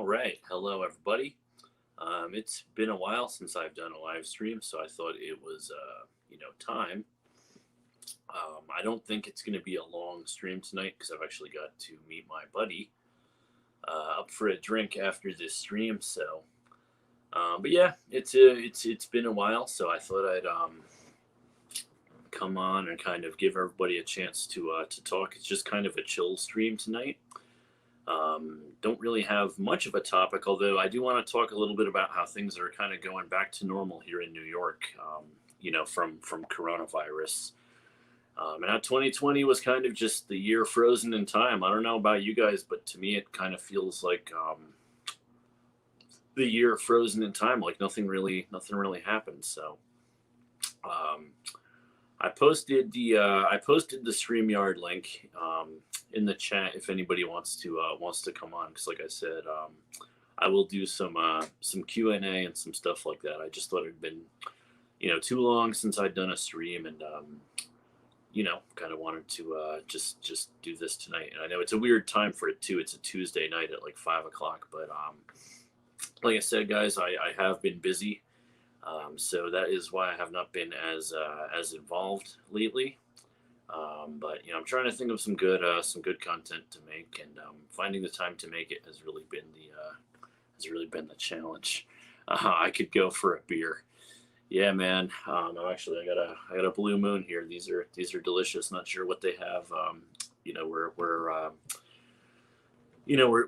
All right. Hello, everybody. It's been a while since I've done a live stream, so I thought it was, time. I don't think it's going to be a long stream tonight because I've actually got to meet my buddy up for a drink after this stream. But yeah, it's been a while, so I thought I'd come on and kind of give everybody a chance to talk. It's just kind of a chill stream tonight. Don't really have much of a topic, although I do want to talk a little bit about how things are kind of going back to normal here in New York. From coronavirus. And how 2020 was kind of just the year frozen in time. I don't know about you guys, but to me, it kind of feels like the year frozen in time. Like nothing really happened. So um, I posted the StreamYard link in the chat if anybody wants to come on. Because like I said, I will do some Q&A and some stuff like that. I just thought it'd been too long since I'd done a stream, and kind of wanted to just do this tonight. And I know it's a weird time for it too. It's a Tuesday night at like 5 o'clock, but like I said, guys, I have been busy. So that is why I have not been as involved lately. But I'm trying to think of some good content to make, and finding the time to make it has really been the challenge. I could go for a beer. Yeah, man. No, actually, I got a Blue Moon here. These are delicious. Not sure what they have.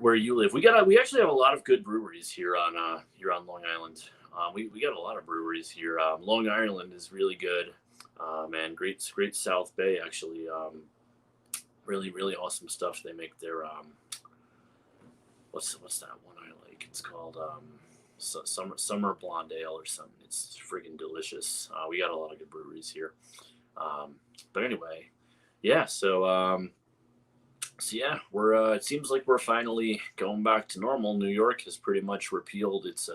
Where you live. We actually have a lot of good breweries here on Long Island. We got a lot of breweries here. Long Island is really good. And great South Bay actually. Really awesome stuff. They make their what's that one I like? It's called summer blonde ale or something. It's friggin' delicious. We got a lot of good breweries here. But anyway, yeah. So yeah, we're. It seems like we're finally going back to normal. New York has pretty much repealed its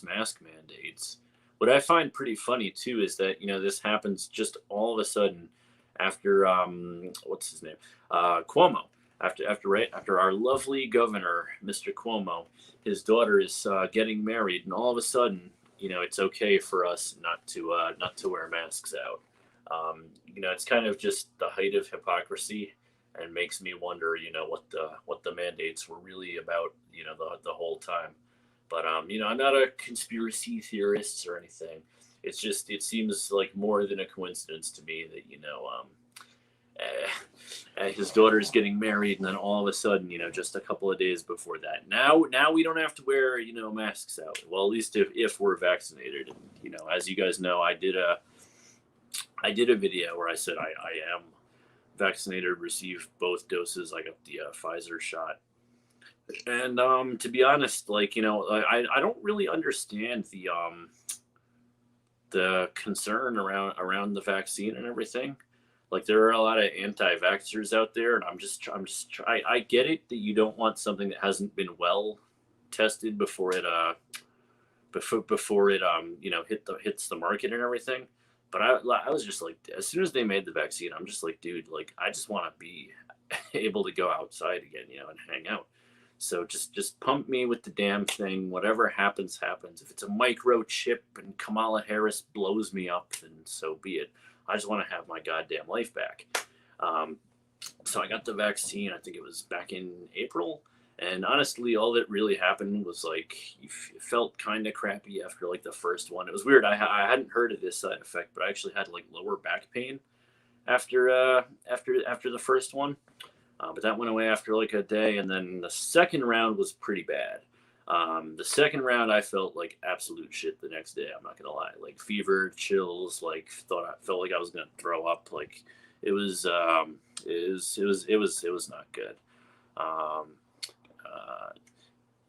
mask mandates. What I find pretty funny too is that this happens just all of a sudden after what's his name, Cuomo. After our lovely governor, Mr. Cuomo, his daughter is getting married, and all of a sudden, it's okay for us not to wear masks out. It's kind of just the height of hypocrisy, and makes me wonder, what the mandates were really about, the whole time. But I'm not a conspiracy theorist or anything. It seems like more than a coincidence to me that his daughter's getting married, and then all of a sudden, just a couple of days before that, now we don't have to wear, masks out. Well, at least if we're vaccinated. And as you guys know, I did a video where I said I am vaccinated, received both doses. I got the Pfizer shot, and to be honest, I don't really understand the concern around the vaccine and everything. Like, there are a lot of anti-vaxxers out there, and I get it that you don't want something that hasn't been well tested before it hits the market and everything. But I was just like, as soon as they made the vaccine, I'm just like, dude, like, I just want to be able to go outside again, and hang out. So just pump me with the damn thing. Whatever happens, happens. If it's a microchip and Kamala Harris blows me up, then so be it. I just want to have my goddamn life back. So I got the vaccine. I think it was back in April. And honestly, all that really happened was like, it felt kind of crappy after like the first one. It was weird. I hadn't heard of this side effect, but I actually had like lower back pain after the first one. But that went away after like a day. And then the second round was pretty bad. The second round, I felt like absolute shit the next day. I'm not gonna lie, like fever, chills, like felt like I was gonna throw up. Like it was not good.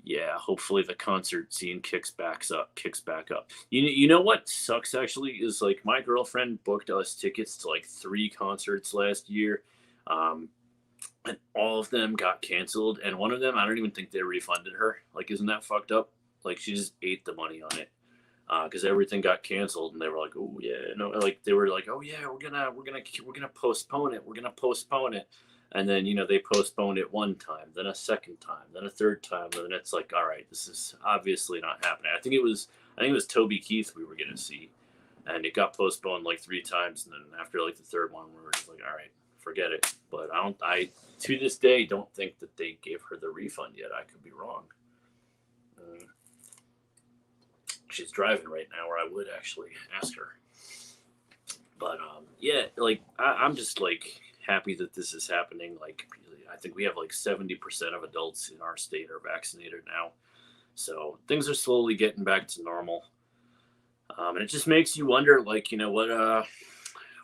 Yeah, hopefully the concert scene kicks back up. You know what sucks actually is like my girlfriend booked us tickets to like 3 concerts last year. And all of them got canceled, and one of them, I don't even think they refunded her. Like, isn't that fucked up? Like, she just ate the money on it because everything got canceled, and they were like, "Oh yeah," no, like they were like, "Oh yeah, we're gonna postpone it. We're gonna postpone it." And then, they postponed it one time, then a second time, then a third time, and then it's like, all right, this is obviously not happening. I think it was Toby Keith we were gonna see, and it got postponed like three times, and then after like the third one, we were just like, all right, forget it. But I to this day don't think that they gave her the refund yet. I could be wrong. Uh, she's driving right now, or I would actually ask her. But yeah, like I'm just like happy that this is happening. Like I think we have like 70% of adults in our state are vaccinated now, so things are slowly getting back to normal. And it just makes you wonder, like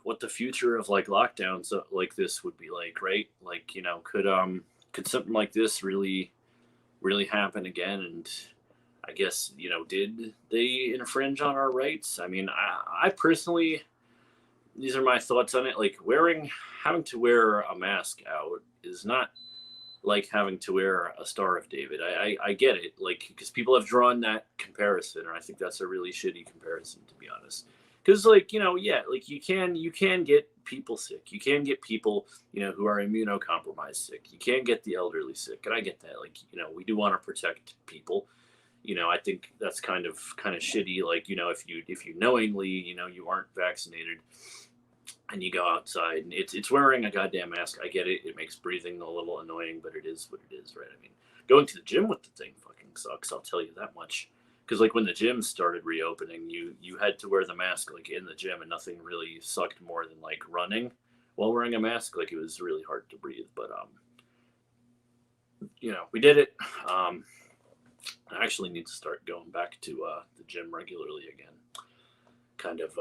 what the future of like lockdowns like this would be like, right? Like could something like this really happen again? And I guess did they infringe on our rights? I mean, I personally, these are my thoughts on it. Like having to wear a mask out is not like having to wear a Star of David. I get it, like because people have drawn that comparison, and I think that's a really shitty comparison, to be honest. Because yeah, like you can get people sick. You can get people who are immunocompromised sick. You can get the elderly sick, and I get that. Like we do want to protect people. I think that's kind of shitty. Like if you knowingly you aren't vaccinated and you go outside and it's wearing a goddamn mask. I get it. It makes breathing a little annoying, but it is what it is, right? I mean, going to the gym with the thing fucking sucks. I'll tell you that much. Because like when the gyms started reopening, you had to wear the mask like in the gym, and nothing really sucked more than like running while wearing a mask. Like it was really hard to breathe, but we did it. I actually need to start going back to the gym regularly again. Kind of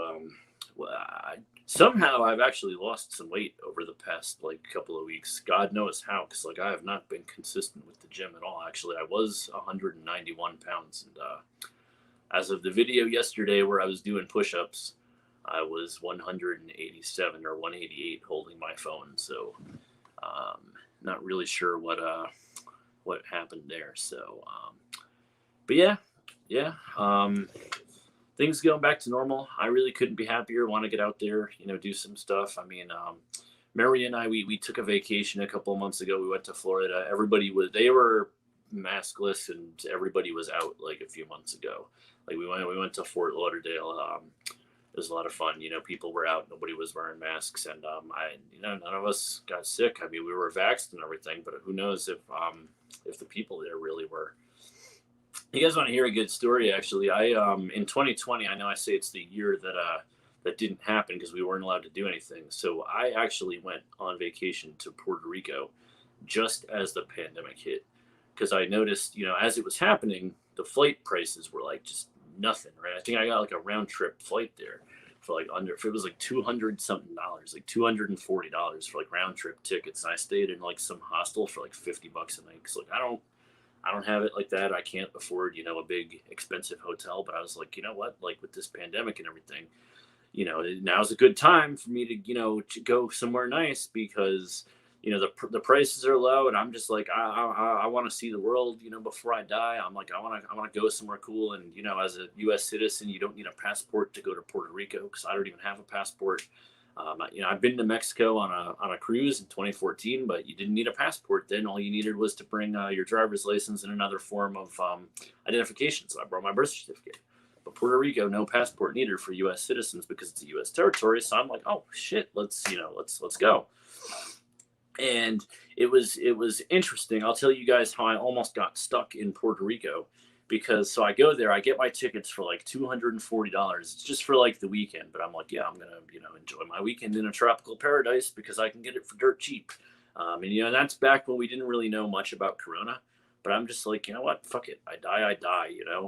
well, somehow I've actually lost some weight over the past like couple of weeks. God knows how, because like I have not been consistent with the gym at all. Actually, I was 191 pounds, and as of the video yesterday where I was doing push-ups, I was 187 or 188 holding my phone. So, not really sure what happened there. So, but yeah. Things going back to normal. I really couldn't be happier. Want to get out there, do some stuff. I mean, Mary and I, we took a vacation a couple of months ago. We went to Florida. They were maskless, and everybody was out like a few months ago. Like we went to Fort Lauderdale. It was a lot of fun. People were out. Nobody was wearing masks, and none of us got sick. I mean, we were vaxxed and everything, but who knows if the people there really were. You guys want to hear a good story? Actually, I in 2020, I know I say it's the year that didn't happen because we weren't allowed to do anything. So I actually went on vacation to Puerto Rico just as the pandemic hit, because I noticed, as it was happening, the flight prices were like just nothing, right? I think I got like a round trip flight there for like if it was like $200 something, like $240 for like round trip tickets. And I stayed in like some hostel for like $50 a night. Cause like I don't have it like that. I can't afford, a big expensive hotel. But I was like, you know what? Like with this pandemic and everything, now's a good time for me to go somewhere nice, because the prices are low, and I'm just like I want to see the world, before I die. I'm like I want to go somewhere cool, and as a U.S. citizen, you don't need a passport to go to Puerto Rico, because I don't even have a passport. I've been to Mexico on a cruise in 2014, but you didn't need a passport then. All you needed was to bring your driver's license and another form of identification. So I brought my birth certificate. But Puerto Rico, no passport needed for U.S. citizens because it's a U.S. territory. So I'm like, oh shit, let's go. And it was interesting. I'll tell you guys how I almost got stuck in Puerto Rico, because so I go there, I get my tickets for like $240. It's just for like the weekend, but I'm like, yeah, I'm gonna enjoy my weekend in a tropical paradise because I can get it for dirt cheap. And that's back when we didn't really know much about Corona. But I'm just like, you know what? Fuck it. I die.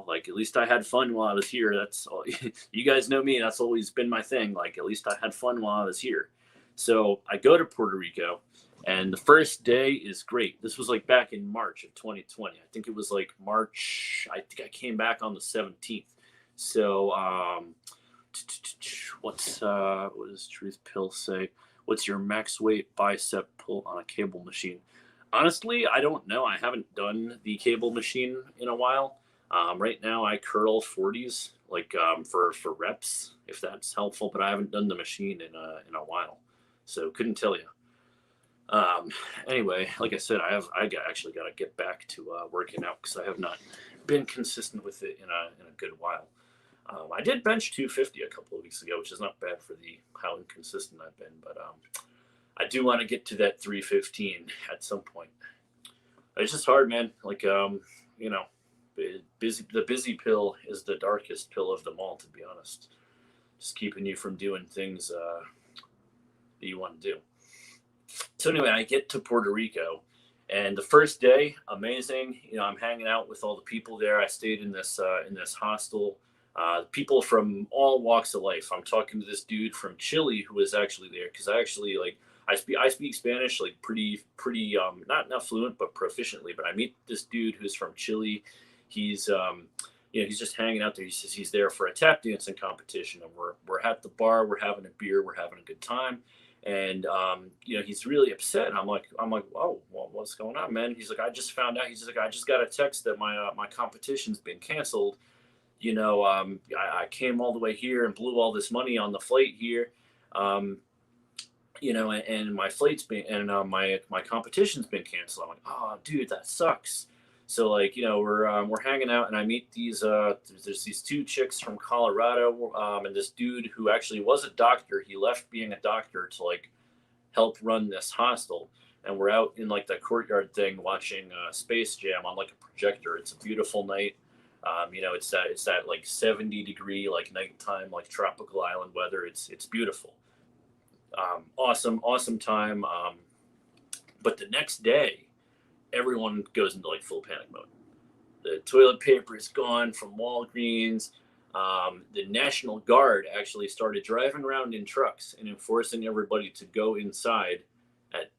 Like at least I had fun while I was here. That's all. You guys know me. That's always been my thing. Like at least I had fun while I was here. So I go to Puerto Rico, and the first day is great. This was like back in March of 2020. I think it was like March. I think I came back on the 17th. So what does Truth Pill say? What's your max weight bicep pull on a cable machine? Honestly, I don't know. I haven't done the cable machine in a while. Right now, I curl 40s, like for reps, if that's helpful. But I haven't done the machine in a while, so couldn't tell you. Um, anyway, like I said, actually got to get back to working out because I have not been consistent with it in a good while. I did bench 250 a couple of weeks ago, which is not bad for the how inconsistent I've been. But I do want to get to that 315 at some point. It's just hard, man. Like you know, the busy pill is the darkest pill of them all, to be honest. Just keeping you from doing things that you want to do. So anyway, I get to Puerto Rico, and the first day, amazing. I'm hanging out with all the people there. I stayed in this hostel. People from all walks of life. I'm talking to this dude from Chile who was actually there because I actually like I speak Spanish like pretty not fluent but proficiently. But I meet this dude who's from Chile. He's he's just hanging out there. He says he's there for a tap dancing competition, and we're at the bar. We're having a beer. We're having a good time, and he's really upset. And I'm like, oh, well, what's going on, man? He's like, I just found out. He's like, I just got a text that my competition's been canceled. I came all the way here and blew all this money on the flight here. Um, and my flight's been and my competition's been canceled. I'm like, oh, dude, that sucks. So like, we're hanging out, and I meet there's these two chicks from Colorado, and this dude who actually was a doctor. He left being a doctor to like help run this hostel, and we're out in like the courtyard thing watching Space Jam on like a projector. It's a beautiful night. It's that like 70-degree like nighttime like tropical island weather. It's beautiful. Awesome time. But the next day, everyone goes into like full panic mode. The toilet paper is gone from Walgreens. The National Guard actually started driving around in trucks and enforcing everybody to go inside at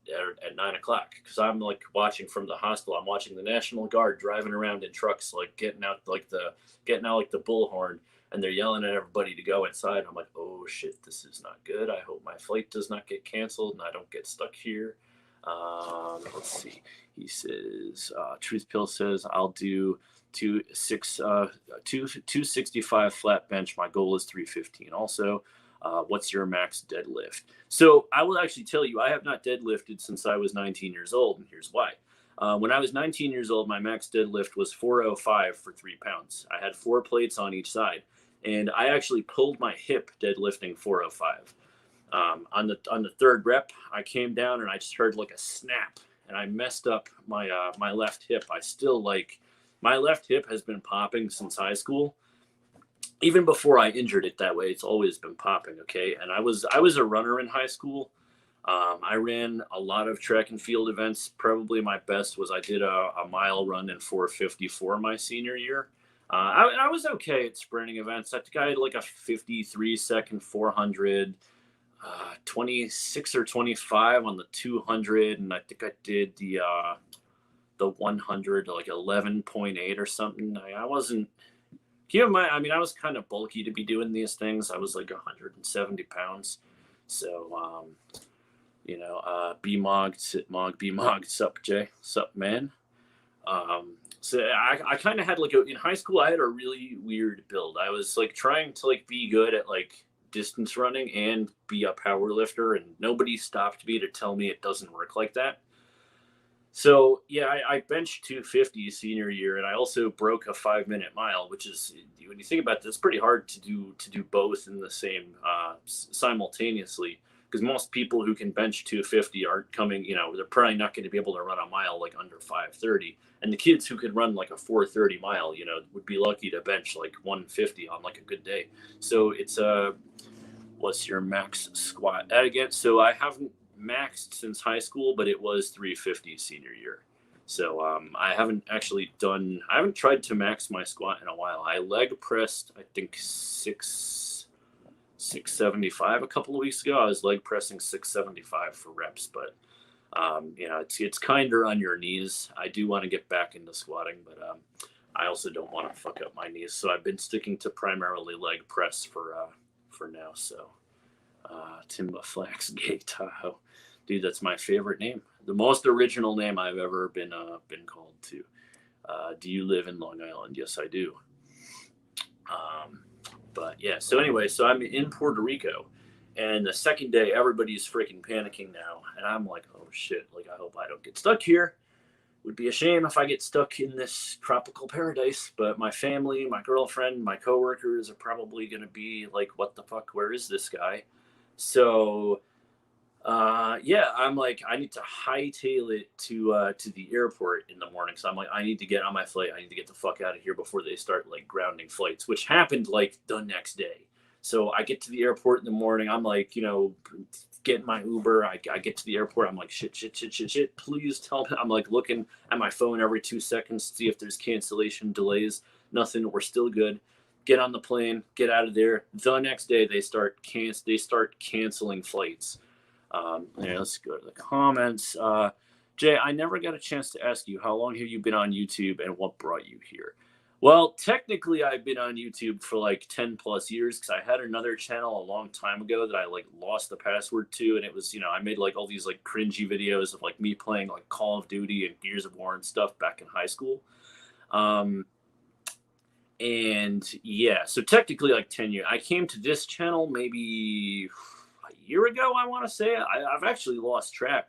9 o'clock. Because I'm like watching from the hostel. I'm watching the National Guard driving around in trucks, like getting out like the bullhorn, and they're yelling at everybody to go inside. I'm like, oh shit, this is not good. I hope my flight does not get canceled and I don't get stuck here. Let's see. He says, Truth Pill says, I'll do 265 flat bench. My goal is 315. Also, what's your max deadlift? So I will actually tell you, I have not deadlifted since I was 19 years old, and here's why. When I was 19 years old, my max deadlift was 405 for 3 pounds. I had 4 plates on each side, and I actually pulled my hip deadlifting 405. On the third rep, I came down and I just heard like a snap, and I messed up my left hip. I still like my left hip has been popping since high school. Even before I injured it that way, it's always been popping. Okay, and I was a runner in high school. I ran a lot of track and field events. Probably my best was I did a mile run in 4:54 my senior year. I was okay at sprinting events. I think I had like a 53-second 400, 26 or 25 on the 200, and I think I did the 100 like 11.8 or something. I wasn't. Keep in mind, I mean, I was kind of bulky to be doing these things. I was like 170 pounds. So, B-Mog, Sit-Mog, B-Mog, sup, Jay, sup, man. So I kind of had like in high school, I had a really weird build. I was like trying to like be good at like distance running and be a power lifter, and nobody stopped me to tell me it doesn't work like that. So yeah, I benched 250 senior year, and I also broke a 5-minute mile, which is when you think about this, pretty hard to do both in the same simultaneously. Because most people who can bench 250 aren't coming, they're probably not going to be able to run a mile like under 5:30. And the kids who could run like a 4:30 mile, would be lucky to bench like 150 on like a good day. So it's what's your max squat at again? So I haven't maxed since high school, but it was 350 senior year. So I haven't tried to max my squat in a while. I leg pressed, I think 675 a couple of weeks ago. I was leg pressing 675 for reps, but it's kinder on your knees. I do want to get back into squatting, but I also don't want to fuck up my knees. So I've been sticking to primarily leg press for now. So Timba Flax Gay Tahoe. Dude, that's my favorite name. The most original name I've ever been called to. Do you live in Long Island? Yes, I do. But yeah, so anyway, so I'm in Puerto Rico, And the second day, everybody's freaking panicking now, and I'm like, oh shit! Like, I hope I don't get stuck here. Would be a shame if I get stuck in this tropical paradise. But my family, my girlfriend, my coworkers are probably gonna be like, what the fuck? Where is this guy? So yeah, I'm like, I need to hightail it to the airport in the morning. So I'm like, I need to get on my flight. I need to get the fuck out of here before they start like grounding flights, which happened like the next day. So I get to the airport in the morning. I'm like, getting my Uber. I get to the airport. I'm like, shit, shit, shit, shit, shit. Please tell me. I'm like looking at my phone every 2 seconds to see if there's cancellation delays. Nothing. We're still good. Get on the plane. Get out of there. The next day they start canceling flights. Yeah, let's go to the comments. Jay, I never got a chance to ask you, how long have you been on YouTube and what brought you here? Well, technically, I've been on YouTube for like 10 plus years because I had another channel a long time ago that I like lost the password to. And it was, I made like all these like cringy videos of like me playing like Call of Duty and Gears of War and stuff back in high school. And yeah, so technically like 10 years. I came to this channel maybe a year ago, I want to say. I've actually lost track.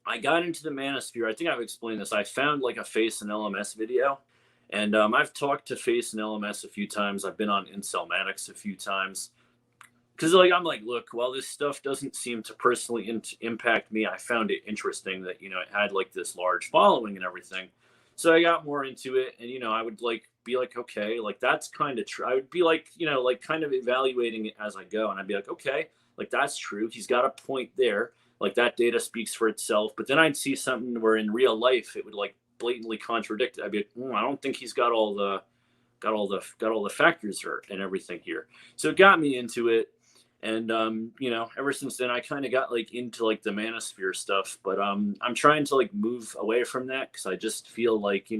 I got into the manosphere. I think I've explained this. I found like a Face and LMS video, and I've talked to Face and LMS a few times. I've been on Incelmatics a few times because like I'm like, look, while this stuff doesn't seem to personally impact me, I found it interesting that it had like this large following and everything. So I got more into it, and I would like be like, okay, like that's kind of true. I would be like, like kind of evaluating it as I go, and I'd be like, okay, like that's true. He's got a point there. Like that data speaks for itself. But then I'd see something where in real life it would like blatantly contradict it. I'd be like, I don't think he's got all the factors and everything here. So it got me into it. And ever since then I kind of got like into like the manosphere stuff. But I'm trying to like move away from that because I just feel like,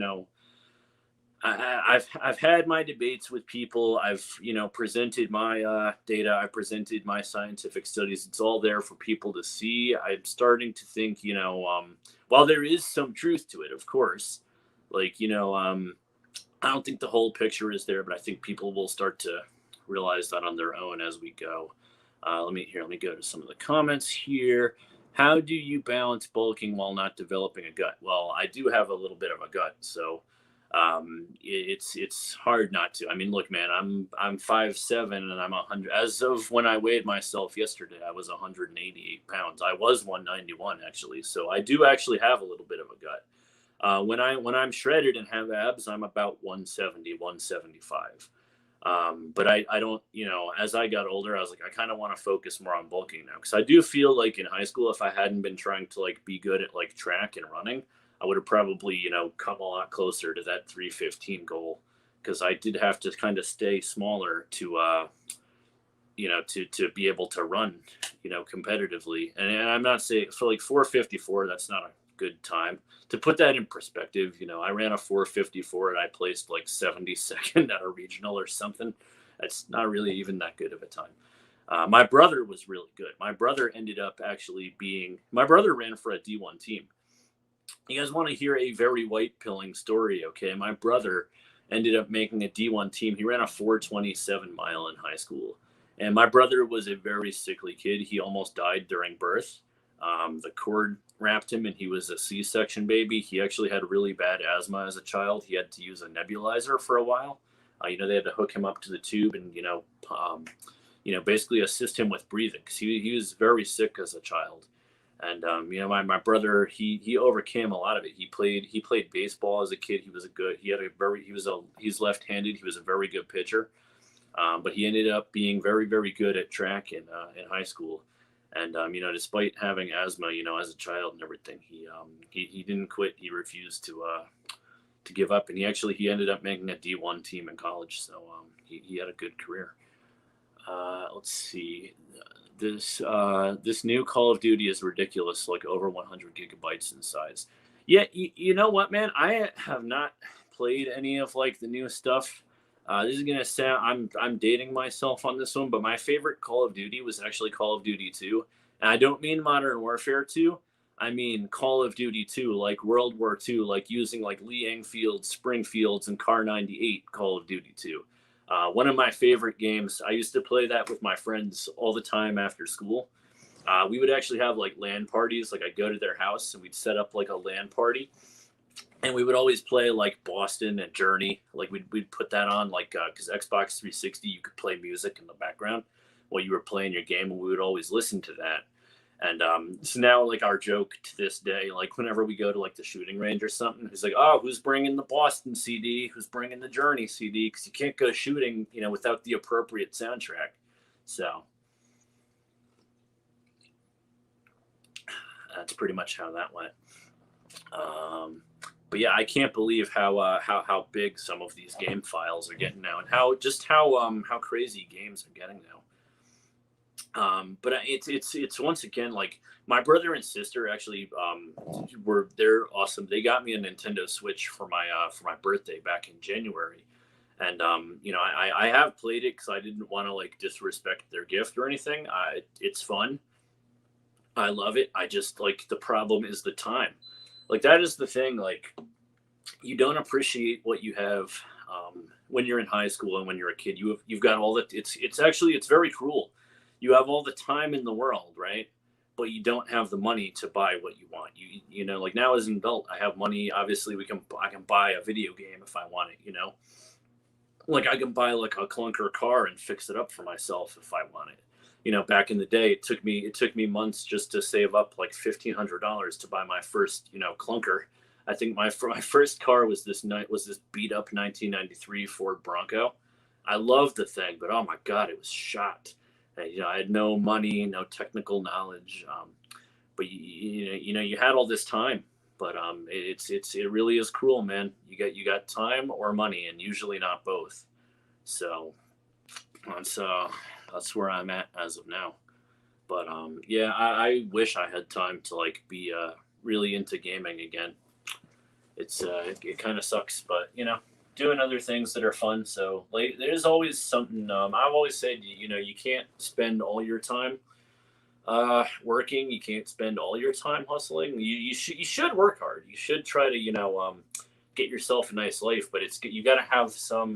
I've had my debates with people. I've presented my data. I presented my scientific studies. It's all there for people to see. I'm starting to think, while there is some truth to it, of course, like I don't think the whole picture is there, but I think people will start to realize that on their own as we go. Let me go to some of the comments here. How do you balance bulking while not developing a gut? Well, I do have a little bit of a gut, so it's hard not to. I mean, look, man, I'm 5'7" and I'm 100. As of when I weighed myself yesterday, I was 188 pounds. I was 191 actually, so I do actually have a little bit of a gut. When I'm shredded and have abs, I'm about 170, 175. But I don't, as I got older, I was like, I kind of want to focus more on bulking now. Cause I do feel like in high school, if I hadn't been trying to like be good at like track and running, I would have probably, come a lot closer to that 315 goal. Cause I did have to kind of stay smaller to, to be able to run, competitively. And I'm not saying for like 454, that's not a good time. To put that in perspective, I ran a 454 and I placed like 72nd at a regional or something. That's not really even that good of a time. My brother was really good. My brother ended up my brother ran for a D1 team. You guys want to hear a very white pilling story? Okay. My brother ended up making a D1 team. He ran a 427 mile in high school. And my brother was a very sickly kid. He almost died during birth. The cord wrapped him and he was a C-section baby. He actually had really bad asthma as a child. He had to use a nebulizer for a while. They had to hook him up to the tube and, basically assist him with breathing because he was very sick as a child. And, my brother, he overcame a lot of it. He played baseball as a kid. He's left-handed. He was a very good pitcher. But he ended up being very, very good at track in high school. And, despite having asthma, as a child and everything, he didn't quit. He refused to give up. And he ended up making a D1 team in college. So he had a good career. Let's see. This new Call of Duty is ridiculous, like over 100 gigabytes in size. Yeah, you know what, man? I have not played any of like the new stuff. This is gonna sound I'm dating myself on this one, but my favorite Call of Duty was actually Call of Duty 2. And I don't mean Modern Warfare 2. I mean Call of Duty 2, like World War II, like using like Lee Enfield, Springfields, and Kar 98 Call of Duty 2. One of my favorite games. I used to play that with my friends all the time after school. We would actually have like LAN parties. Like I'd go to their house and we'd set up like a LAN party, and we would always play like Boston and Journey. Like we'd put that on like because Xbox 360 you could play music in the background while you were playing your game, and we would always listen to that. And so now, like our joke to this day, like whenever we go to like the shooting range or something, he's like, "Oh, who's bringing the Boston CD? Who's bringing the Journey CD? Because you can't go shooting, without the appropriate soundtrack." So that's pretty much how that went. But yeah, I can't believe how big some of these game files are getting now, and how crazy games are getting now. But it's once again like my brother and sister actually they're awesome. They got me a Nintendo Switch for my birthday back in January, and I have played it because I didn't want to like disrespect their gift or anything. It's fun. I love it. I just like the problem is the time. Like that is the thing. Like you don't appreciate what you have when you're in high school and when you're a kid. You've got all that. It's very cruel. You have all the time in the world, right? But you don't have the money to buy what you want. Like now as an adult, I have money. Obviously, I can buy a video game if I want it. Like I can buy like a clunker car and fix it up for myself if I want it. Back in the day, it took me months just to save up like $1,500 to buy my first clunker. I think my first car was this beat up 1993 Ford Bronco. I loved the thing, but oh my god, it was shot. I had no money, no technical knowledge, but you had all this time. But it really is cruel, man. You got time or money, and usually not both. So that's where I'm at as of now. But yeah, I wish I had time to like be really into gaming again. It kind of sucks, but doing other things that are fun. So like, there's always something. I've always said, you can't spend all your time working. You can't spend all your time hustling. You should work hard. You should try to get yourself a nice life, but you got to have some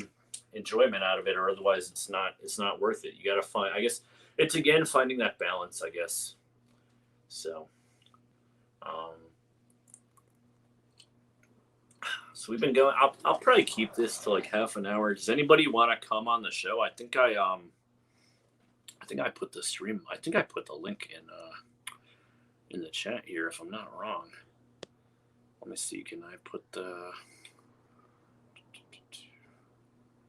enjoyment out of it, or otherwise it's not worth it. You got to find. I guess it's again finding that balance. I guess so. Um, So we've been going. I'll probably keep this to like half an hour. Does anybody want to come on the show? I think I put the stream. I think I put the link in the chat here, if I'm not wrong. Let me see. Can I put the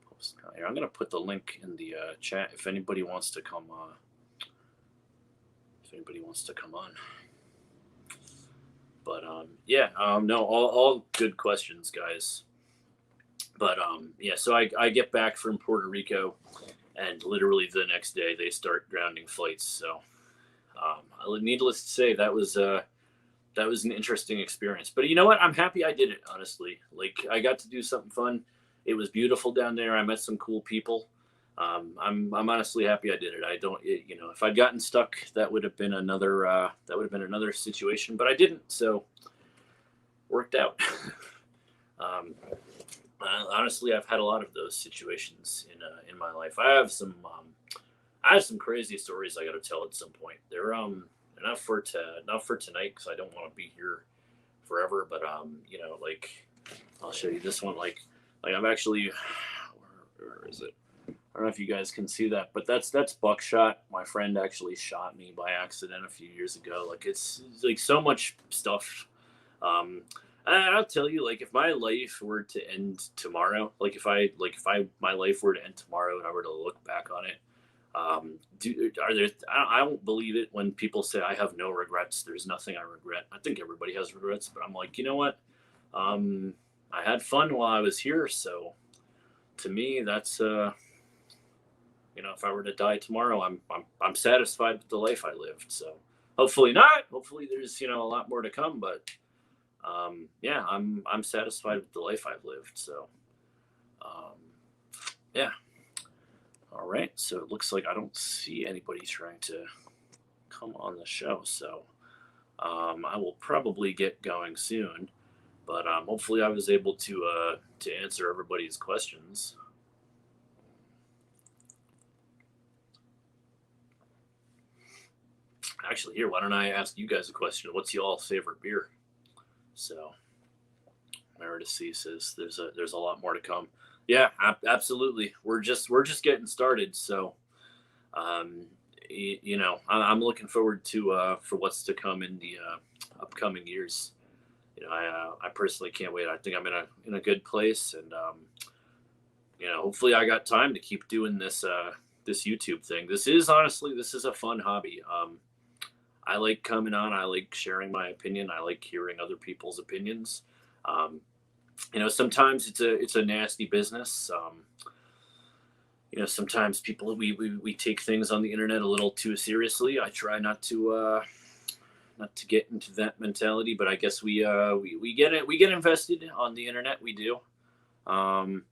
post here? I'm gonna put the link in the chat if anybody wants to come. If anybody wants to come on. But yeah, no, all good questions, guys. But yeah, so I get back from Puerto Rico, and literally the next day they start grounding flights. So needless to say, that was an interesting experience. But you know what? I'm happy I did it. Honestly, like I got to do something fun. It was beautiful down there. I met some cool people. I'm honestly happy I did it. I don't, if I'd gotten stuck, that would have been another situation. But I didn't, so worked out. Honestly, I've had a lot of those situations in my life. I have some crazy stories I got to tell at some point. They're not for tonight because I don't want to be here forever. But like I'll show you this one. Like I'm actually, where is it? I don't know if you guys can see that, but that's buckshot. My friend actually shot me by accident a few years ago. Like it's like so much stuff. I'll tell you, like if my life were to end tomorrow, if my life were to end tomorrow and I were to look back on it, I don't believe it when people say I have no regrets. There's nothing I regret. I think everybody has regrets, but I'm like, you know what? I had fun while I was here, so to me, that's if I were to die tomorrow, I'm satisfied with the life I lived. So hopefully not. Hopefully there's a lot more to come. But yeah, I'm satisfied with the life I've lived. So yeah. All right. So it looks like I don't see anybody trying to come on the show. So I will probably get going soon. But hopefully I was able to answer everybody's questions. Actually, here, why don't I ask you guys a question? What's y'all's favorite beer? So, Meredith C says there's a lot more to come. Yeah, absolutely. We're just getting started. So, um, I'm looking forward to for what's to come in the upcoming years. I personally can't wait. I think I'm in a good place, and hopefully I got time to keep doing this YouTube thing. This is a fun hobby. I like coming on. I like sharing my opinion. I like hearing other people's opinions. Um, sometimes it's a nasty business. Sometimes people we take things on the internet a little too seriously. I try not to get into that mentality, but I guess we get invested on the internet. We do. Um,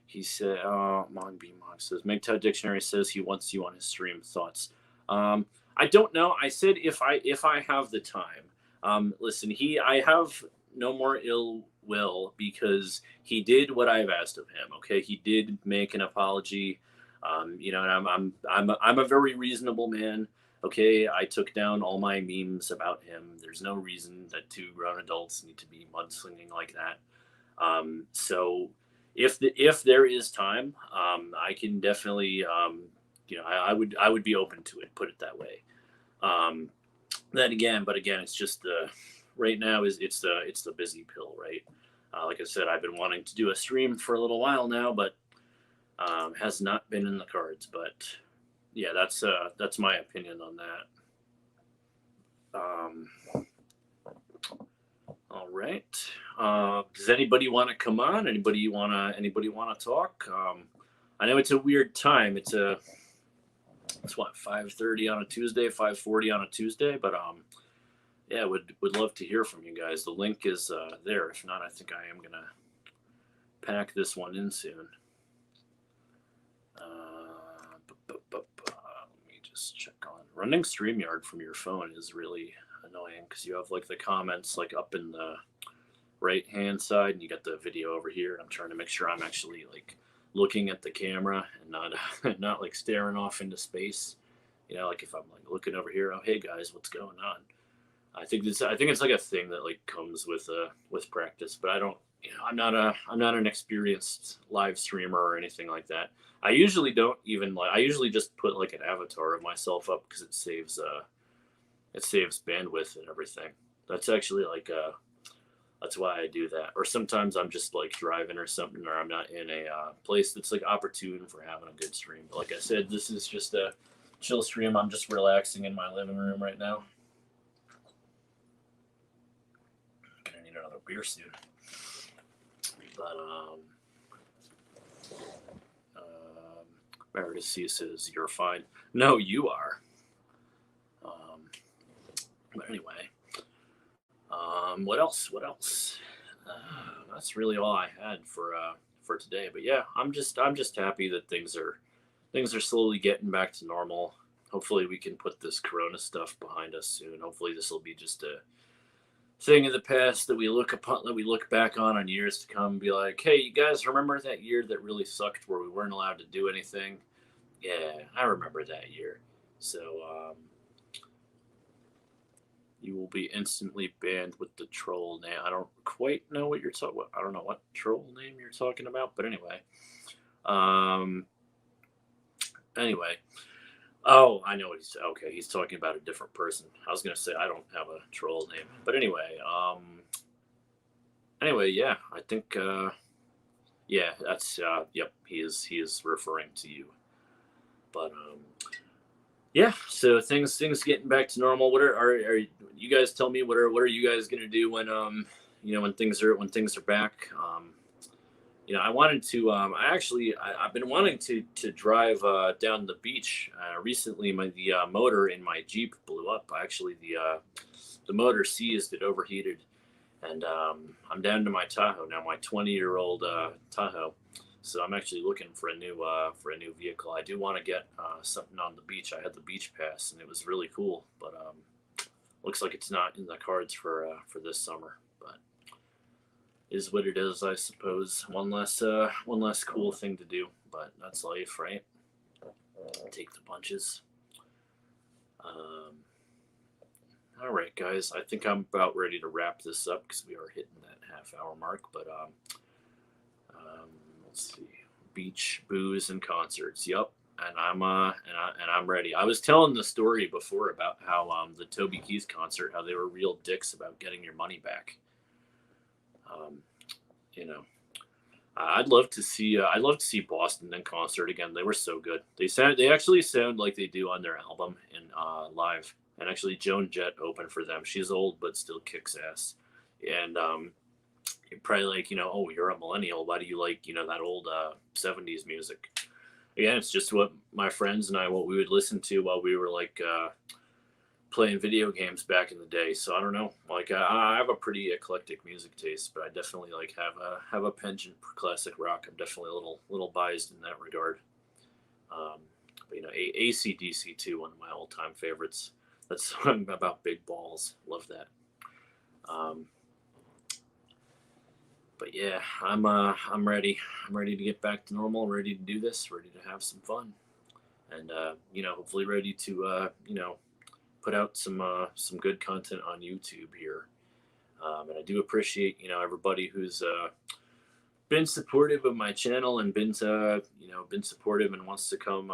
he said, Mon B Mon says, MGTOW Dictionary says he wants you on his stream. Thoughts? I don't know. I said if I have the time. Listen, I have no more ill will because he did what I've asked of him. Okay, he did make an apology. And I'm a very reasonable man. Okay, I took down all my memes about him. There's no reason that two grown adults need to be mudslinging like that. So if there is time, I can definitely, I would be open to it. Put it that way. Um, but again, it's just right now it's the busy pill, right? Like I said, I've been wanting to do a stream for a little while now, but has not been in the cards. But yeah, that's my opinion on that. All right. Does anybody want to come on? Anybody wanna talk? I know it's a weird time. It's what 5:30 on a Tuesday, 5:40 on a Tuesday, but yeah, would love to hear from you guys. The link is there. If not, I think I am gonna pack this one in soon. Let me just check on running StreamYard from your phone is really annoying because you have like the comments like up in the right hand side and you got the video over here. I'm trying to make sure I'm actually like looking at the camera and not not like staring off into space. Like if I'm like looking over here, oh hey guys, what's going on? I think it's like a thing that like comes with practice, but I don't. I'm not an experienced live streamer or anything like that. I usually don't even like. I usually just put like an avatar of myself up because it saves bandwidth and everything. That's actually like that's why I do that. Or sometimes I'm just like driving or something, or I'm not in a place that's like opportune for having a good stream. But like I said, this is just a chill stream. I'm just relaxing in my living room right now. Gonna need another beer soon. But Meredith C says you're fine. No, you are. But anyway, what else? What else? That's really all I had for today. But yeah, I'm just happy that things are slowly getting back to normal. Hopefully, we can put this Corona stuff behind us soon. Hopefully, this will be just a thing of the past that we look back on years to come and be like, hey, you guys remember that year that really sucked where we weren't allowed to do anything? Yeah, I remember that year. So you will be instantly banned with the troll name. I don't quite know what you're talking about. I don't know what troll name you're talking about, but anyway. Anyway. Oh, I know what he's okay. He's talking about a different person. I was gonna say I don't have a troll name, but anyway. Anyway, yeah, I think. Yeah, that's. Yep, he is referring to you. But yeah. So things getting back to normal. What are you guys tell me? What are you guys gonna do when when things are back? I wanted to. I've been wanting to drive down the beach. Recently, the motor in my Jeep blew up. Actually, the motor seized. It overheated, and I'm down to my Tahoe now. My 20-year-old Tahoe. So I'm actually looking for a new vehicle. I do want to get something on the beach. I had the beach pass, and it was really cool. But looks like it's not in the cards for this summer. But is what it is, I suppose. One less cool thing to do, but that's life, right? Take the punches. All right, guys. I think I'm about ready to wrap this up because we are hitting that half-hour mark. But um, let's see, beach, booze, and concerts. Yep. And I'm ready. I was telling the story before about how the Toby Keith concert, how they were real dicks about getting your money back. Um, you know, I'd love to see Boston in concert again. They were so good. They actually sound like they do on their album and live. And actually, Joan Jett opened for them. She's old but still kicks ass. And you're probably like, oh, you're a millennial. Why do you like, that old '70s music? Again, it's just what my friends and I, what we would listen to while we were like playing video games back in the day. So I don't know. Like I have a pretty eclectic music taste, but I definitely like have a penchant for classic rock. I'm definitely a little biased in that regard. Um, but ACDC too, one of my all time favorites. That song about big balls, love that. Um, but yeah, I'm ready. I'm ready to get back to normal. Ready to do this. Ready to have some fun, and hopefully ready to put out some good content on YouTube here. And I do appreciate everybody who's been supportive of my channel and been supportive and wants to come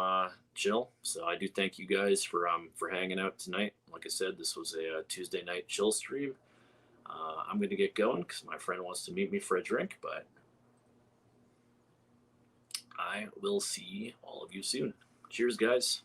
chill. So I do thank you guys for hanging out tonight. Like I said, this was a Tuesday night chill stream. I'm gonna get going because my friend wants to meet me for a drink, but I will see all of you soon. Cheers, guys.